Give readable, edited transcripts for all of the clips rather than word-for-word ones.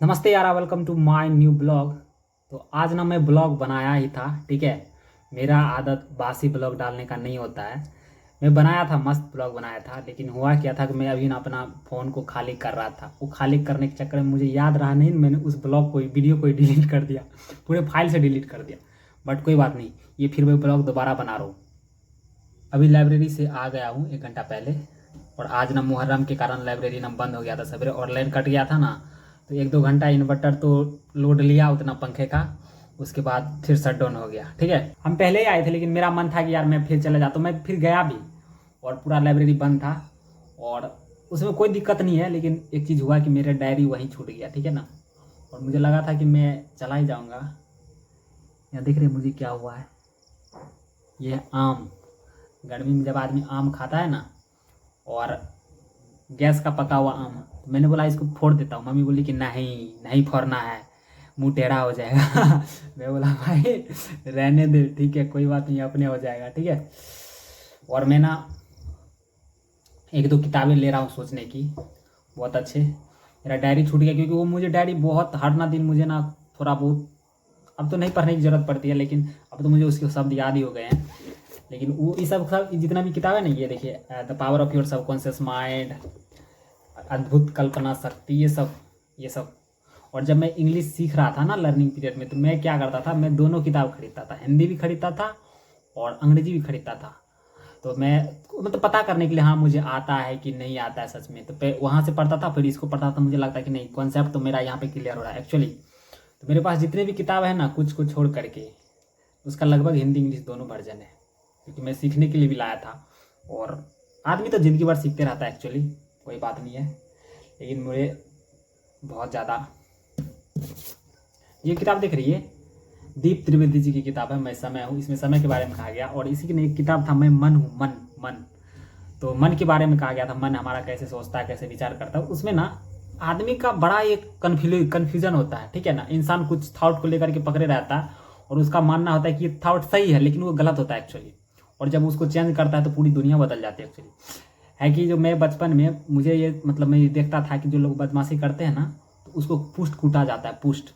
नमस्ते यार, welcome to my new blog. तो आज ना मैं ब्लॉग बनाया ही था, ठीक है। मेरा आदत बासी ब्लॉग डालने का नहीं होता है। मैं बनाया था, मस्त ब्लॉग बनाया था, लेकिन हुआ क्या था कि मैं अभी ना अपना फ़ोन को खाली कर रहा था। वो खाली करने के चक्कर में मुझे याद रहा नहीं, मैंने उस ब्लॉग को वीडियो को डिलीट कर दिया, पूरे फाइल से डिलीट कर दिया। बट कोई बात नहीं, ये फिर मैं ब्लॉग दोबारा बना रहा हूँ। अभी लाइब्रेरी से आ गया हूँ 1 घंटा पहले। और आज ना मुहर्रम के कारण लाइब्रेरी ना बंद हो गया था सवेरे, और लाइन कट गया था ना, तो 1-2 घंटा इन्वर्टर तो लोड लिया उतना पंखे का। उसके बाद फिर शट डाउन हो गया, ठीक है। हम पहले ही आए थे, लेकिन मेरा मन था कि यार मैं फिर चला जाता, मैं फिर गया भी। और पूरा लाइब्रेरी बंद था, और उसमें कोई दिक्कत नहीं है, लेकिन एक चीज़ हुआ कि मेरा डायरी वहीं छूट गया, ठीक है ना। और मुझे लगा था कि मैं चला ही जाऊँगा। यहाँ देख रहे मुझे क्या हुआ है, ये है आम। गर्मी में जब आदमी आम खाता है ना, और गैस का पका हुआ आम, तो मैंने बोला इसको फोड़ देता हूँ। मम्मी बोली कि नहीं नहीं फोड़ना है, मुंह टेढ़ा हो जाएगा। मैं बोला भाई रहने दे, ठीक है, कोई बात नहीं, अपने हो जाएगा, ठीक है। और मैं ना 1-2 किताबें ले रहा हूँ सोचने की, बहुत अच्छे। मेरा डायरी छूट गया, क्योंकि वो मुझे डायरी बहुत हर ना दिन मुझे ना थोड़ा बहुत, अब तो नहीं पढ़ने की ज़रूरत पड़ती है, लेकिन अब तो मुझे उसके शब्द याद ही हो गए हैं। लेकिन वो ये सब जितना भी किताब है ना, ये देखिए, the power of your subconscious mind, अद्भुत कल्पना शक्ति, ये सब। और जब मैं इंग्लिश सीख रहा था ना लर्निंग पीरियड में, तो मैं क्या करता था, मैं दोनों किताब खरीदता था, हिंदी भी खरीदता था और अंग्रेजी भी खरीदता था। तो मैं मतलब पता करने के लिए, हाँ मुझे आता है कि नहीं आता है सच में, तो वहाँ से पढ़ता था, फिर इसको पढ़ता था। मुझे लगता है कि नहीं, कॉन्सेप्ट तो मेरा यहाँ पे क्लियर हो रहा है एक्चुअली। तो मेरे पास जितने भी किताब है ना, कुछ को छोड़ करके, उसका लगभग हिंदी इंग्लिश दोनों वर्जन है, क्योंकि मैं सीखने के लिए भी लाया था। और आदमी तो ज़िंदगी भर सीखते रहता है एक्चुअली, कोई बात नहीं है। लेकिन मुझे बहुत ज़्यादा, ये किताब देख रही है, दीप त्रिवेदी जी की किताब है, मैं समय हूँ। इसमें समय के बारे में कहा गया, और इसी की एक किताब था, मैं मन हूँ, मन मन। तो मन के बारे में कहा गया था, मन हमारा कैसे सोचता है, कैसे विचार करता है। उसमें ना आदमी का बड़ा एक कन्फ्यूजन होता है, ठीक है ना। इंसान कुछ थॉट को लेकर के पकड़े रहता है, और उसका मानना होता है कि ये थॉट सही है, लेकिन वो गलत होता है एक्चुअली। और जब उसको चेंज करता है तो पूरी दुनिया बदल जाती है एक्चुअली। है कि जो मैं बचपन में, मुझे ये मतलब मैं ये देखता था कि जो लोग बदमाशी करते हैं ना, तो उसको पुष्ट कूटा जाता है, पुष्ट।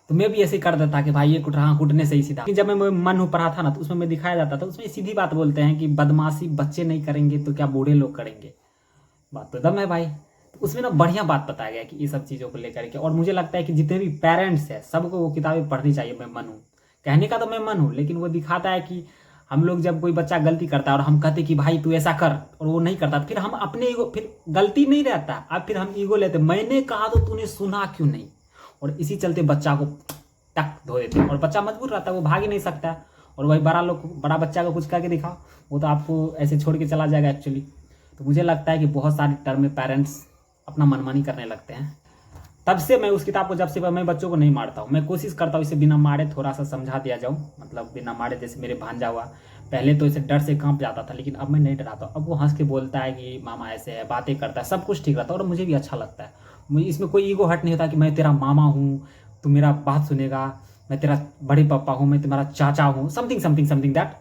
तो मैं भी ऐसे ही कर देता कि भाई ये कुट रहा, कूटने से ही सीधा। जब मैं मन हूँ पढ़ा था ना, तो उसमें मैं दिखाया जाता था, उसमें सीधी बात बोलते हैं कि बदमाशी बच्चे नहीं करेंगे तो क्या बूढ़े लोग करेंगे। बात तो दम है भाई। तो उसमें ना बढ़िया बात बताया गया कि ये सब चीज़ों को लेकर के। और मुझे लगता है कि जितने भी पेरेंट्स हैं, सबको वो किताबें पढ़नी चाहिए। मैं मन हूँ कहने का, तो मैं मन हूँ, लेकिन वो दिखाता है कि हम लोग जब कोई बच्चा गलती करता है और हम कहते कि भाई तू ऐसा कर, और वो नहीं करता, फिर हम अपने ईगो, फिर गलती नहीं रहता, अब फिर हम ईगो लेते, मैंने कहा तो तूने सुना क्यों नहीं। और इसी चलते बच्चा को टक धो देते हैं, और बच्चा मजबूर रहता है, वो भाग ही नहीं सकता है। और वही बड़ा बच्चा को कुछ करके दिखाओ, वो तो आपको ऐसे छोड़ के चला जाएगा एक्चुअली। तो मुझे लगता है कि बहुत सारे टर्म में पेरेंट्स अपना मनमानी करने लगते हैं। तब से मैं उस किताब को, जब से मैं बच्चों को नहीं मारता हूँ, मैं कोशिश करता हूँ इसे बिना मारे थोड़ा सा समझा दिया जाऊँ, मतलब बिना मारे। जैसे मेरे भांजा हुआ, पहले तो इसे डर से कांप जाता था, लेकिन अब मैं नहीं डराता हूँ। अब वो हंस के बोलता है कि मामा ऐसे है, बातें करता है, सब कुछ ठीक रहता है, और मुझे भी अच्छा लगता है। मुझे इसमें कोई ईगो हट नहीं होता कि मैं तेरा मामा हूँ, तू मेरा बात सुनेगा, मैं तेरा बड़े पापा हूँ, मैं तुम्हारा चाचा हूँ, something something something that.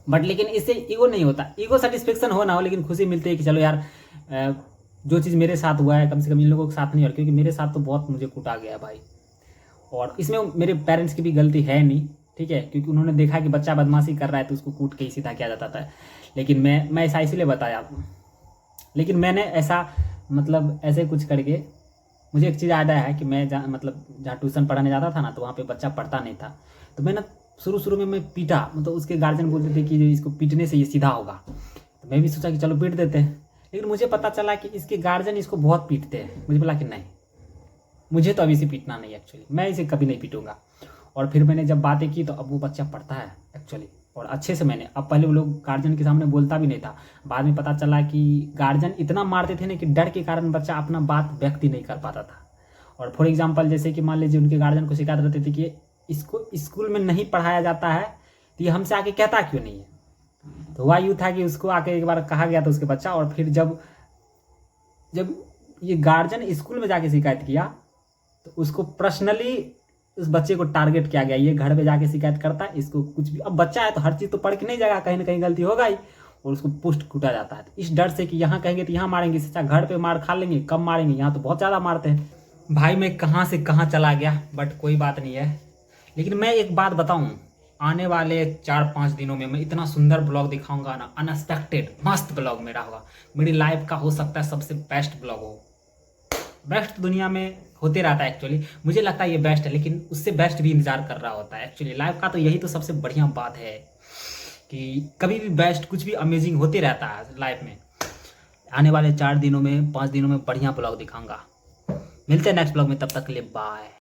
But लेकिन इससे ईगो नहीं होता, ईगो सेटिस्फेक्शन हो ना हो, लेकिन खुशी मिलती है कि चलो यार, जो चीज़ मेरे साथ हुआ है कम से कम इन लोगों के साथ नहीं हो रहा, क्योंकि मेरे साथ तो बहुत मुझे कूटा गया है भाई। और इसमें मेरे पेरेंट्स की भी गलती है नहीं, ठीक है, क्योंकि उन्होंने देखा कि बच्चा बदमाशी कर रहा है तो उसको कूट के ही सीधा किया जाता था। लेकिन मैं ऐसा इसीलिए बताया, लेकिन मैंने ऐसा मतलब ऐसे कुछ करके, मुझे एक चीज़ याद आया है कि मैं मतलब जहाँ ट्यूशन पढ़ाने जाता था ना, तो वहाँ पे बच्चा पढ़ता नहीं था। तो मैं ना शुरू शुरू में मैं पीटा, मतलब उसके गार्जियन बोलते थे कि जो इसको पीटने से ये सीधा होगा। तो मैं भी सोचा कि चलो पीट देते हैं, लेकिन मुझे पता चला कि इसके गार्जियन इसको बहुत पीटते हैं। मुझे बोला कि नहीं, मुझे तो अभी से पीटना नहीं एक्चुअली, मैं इसे कभी नहीं पीटूंगा। और फिर मैंने जब बातें की, तो अब वो बच्चा पढ़ता है एक्चुअली, और अच्छे से। मैंने, अब पहले वो लोग गार्जियन के सामने बोलता भी नहीं था, बाद में पता चला कि गार्जियन इतना मारते थे ना कि डर के कारण बच्चा अपना बात व्यक्त ही नहीं कर पाता था। और फॉर एग्जाम्पल, जैसे कि मान लीजिए उनके गार्जियन को शिकायत रहती थी कि इसको स्कूल में नहीं पढ़ाया जाता है, तो ये हमसे आके कहता क्यों नहीं है। तो हुआ यूँ था कि उसको आके एक बार कहा गया था उसके बच्चा, और फिर जब जब ये गार्जियन स्कूल में जाके शिकायत किया, तो उसको पर्सनली उस बच्चे को टारगेट किया गया, ये घर पे जाके शिकायत करता है, इसको कुछ भी। अब बच्चा है तो हर चीज़ तो पढ़ के नहीं जाएगा, कहीं ना कहीं गलती होगा ही। और उसको पुष्ट कूटा जाता है। तो इस डर से कि यहाँ कहेंगे तो यहाँ मारेंगे, इससे अच्छा घर पे मार खा लेंगे, कम मारेंगे, यहाँ तो बहुत ज़्यादा मारते हैं। भाई मैं कहाँ से कहाँ चला गया, बट कोई बात नहीं है। लेकिन मैं एक बात बताऊँ, आने वाले 4-5 दिनों में मैं इतना सुंदर ब्लॉग दिखाऊंगा ना, अनएक्सपेक्टेड मस्त ब्लॉग मेरा होगा। मेरी लाइफ का हो सकता है सबसे बेस्ट ब्लॉग हो। बेस्ट दुनिया में होते रहता है एक्चुअली, मुझे लगता है ये बेस्ट है, लेकिन उससे बेस्ट भी इंतजार कर रहा होता है एक्चुअली। लाइफ का तो यही तो सबसे बढ़िया बात है कि कभी भी बेस्ट कुछ भी अमेजिंग होते रहता है लाइफ में। आने वाले 4 दिनों में 5 दिनों में बढ़िया ब्लॉग दिखाऊंगा। मिलते हैं नेक्स्ट ब्लॉग में, तब तक के लिए बाय।